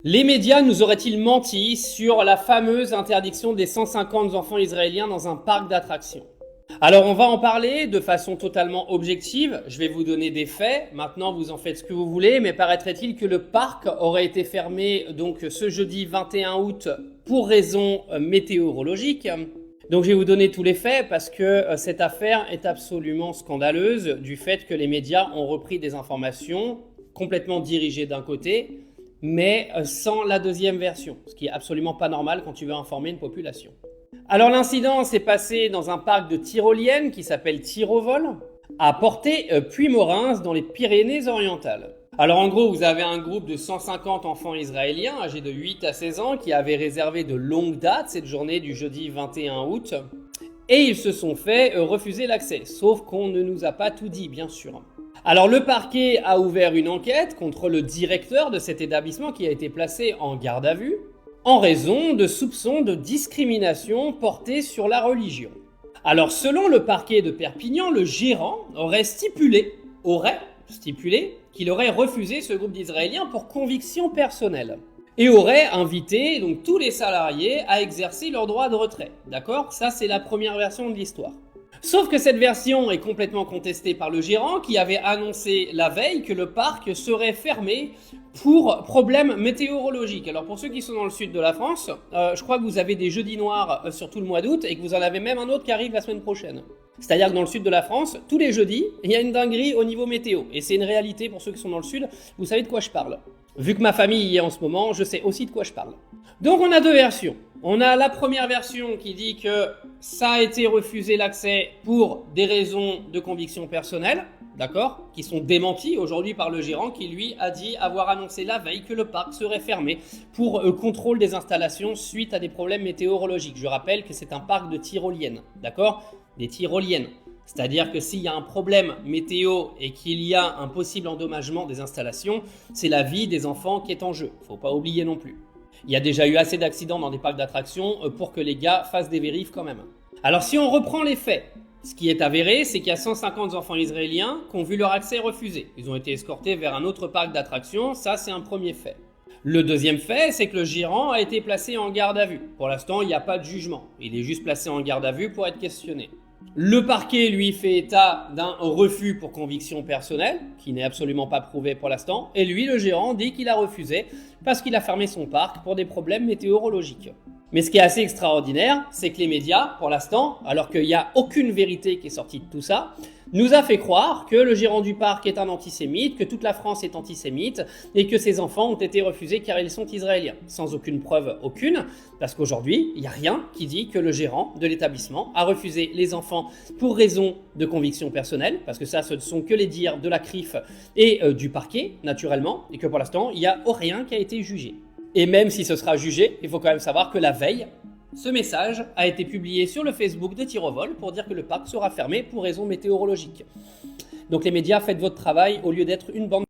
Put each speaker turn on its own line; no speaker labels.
Les médias nous auraient-ils menti sur la fameuse interdiction des 150 enfants israéliens dans un parc d'attractions? Alors on va en parler de façon totalement objective, je vais vous donner des faits, maintenant vous en faites ce que vous voulez, mais paraîtrait-il que le parc aurait été fermé donc ce jeudi 21 août pour raison météorologique. Donc je vais vous donner tous les faits parce que cette affaire est absolument scandaleuse du fait que les médias ont repris des informations complètement dirigées d'un côté, mais sans la deuxième version, ce qui est absolument pas normal quand tu veux informer une population. Alors l'incident s'est passé dans un parc de tyroliennes qui s'appelle Tyrovol, à Portet-Puymorens dans les Pyrénées-Orientales. Alors en gros, vous avez un groupe de 150 enfants israéliens âgés de 8 à 16 ans qui avaient réservé de longue date cette journée du jeudi 21 août et ils se sont fait refuser l'accès, sauf qu'on ne nous a pas tout dit bien sûr. Alors le parquet a ouvert une enquête contre le directeur de cet établissement qui a été placé en garde à vue en raison de soupçons de discrimination portés sur la religion. Alors selon le parquet de Perpignan, le gérant aurait stipulé qu'il aurait refusé ce groupe d'Israéliens pour conviction personnelle et aurait invité donc tous les salariés à exercer leur droit de retrait. D'accord ? Ça c'est la première version de l'histoire. Sauf que cette version est complètement contestée par le gérant qui avait annoncé la veille que le parc serait fermé pour problème météorologique. Alors pour ceux qui sont dans le sud de la France, je crois que vous avez des jeudis noirs sur tout le mois d'août et que vous en avez même un autre qui arrive la semaine prochaine. C'est-à-dire que dans le sud de la France, tous les jeudis, il y a une dinguerie au niveau météo. Et c'est une réalité pour ceux qui sont dans le sud, vous savez de quoi je parle. Vu que ma famille y est en ce moment, je sais aussi de quoi je parle. Donc on a deux versions. On a la première version qui dit que ça a été refusé l'accès pour des raisons de conviction personnelle, d'accord, qui sont démenties aujourd'hui par le gérant qui lui a dit avoir annoncé la veille que le parc serait fermé pour contrôle des installations suite à des problèmes météorologiques. Je rappelle que c'est un parc de tyroliennes, d'accord, des tyroliennes. C'est-à-dire que s'il y a un problème météo et qu'il y a un possible endommagement des installations, c'est la vie des enfants qui est en jeu. Faut pas oublier non plus. Il y a déjà eu assez d'accidents dans des parcs d'attractions pour que les gars fassent des vérifs quand même. Alors si on reprend les faits, ce qui est avéré, c'est qu'il y a 150 enfants israéliens qui ont vu leur accès refusé. Ils ont été escortés vers un autre parc d'attractions, ça c'est un premier fait. Le deuxième fait, c'est que le gérant a été placé en garde à vue. Pour l'instant, il n'y a pas de jugement. Il est juste placé en garde à vue pour être questionné. Le parquet, lui, fait état d'un refus pour conviction personnelle, qui n'est absolument pas prouvé pour l'instant, et lui, le gérant, dit qu'il a refusé parce qu'il a fermé son parc pour des problèmes météorologiques. Mais ce qui est assez extraordinaire, c'est que les médias, pour l'instant, alors qu'il n'y a aucune vérité qui est sortie de tout ça, nous a fait croire que le gérant du parc est un antisémite, que toute la France est antisémite et que ses enfants ont été refusés car ils sont israéliens. Sans aucune preuve aucune, parce qu'aujourd'hui, il n'y a rien qui dit que le gérant de l'établissement a refusé les enfants pour raison de conviction personnelle, parce que ça, ce ne sont que les dires de la CRIF et du parquet, naturellement, et que pour l'instant, il n'y a rien qui a été jugé. Et même si ce sera jugé, il faut quand même savoir que la veille, ce message a été publié sur le Facebook de Tyrovol pour dire que le parc sera fermé pour raison météorologique. Donc les médias, faites votre travail au lieu d'être une bande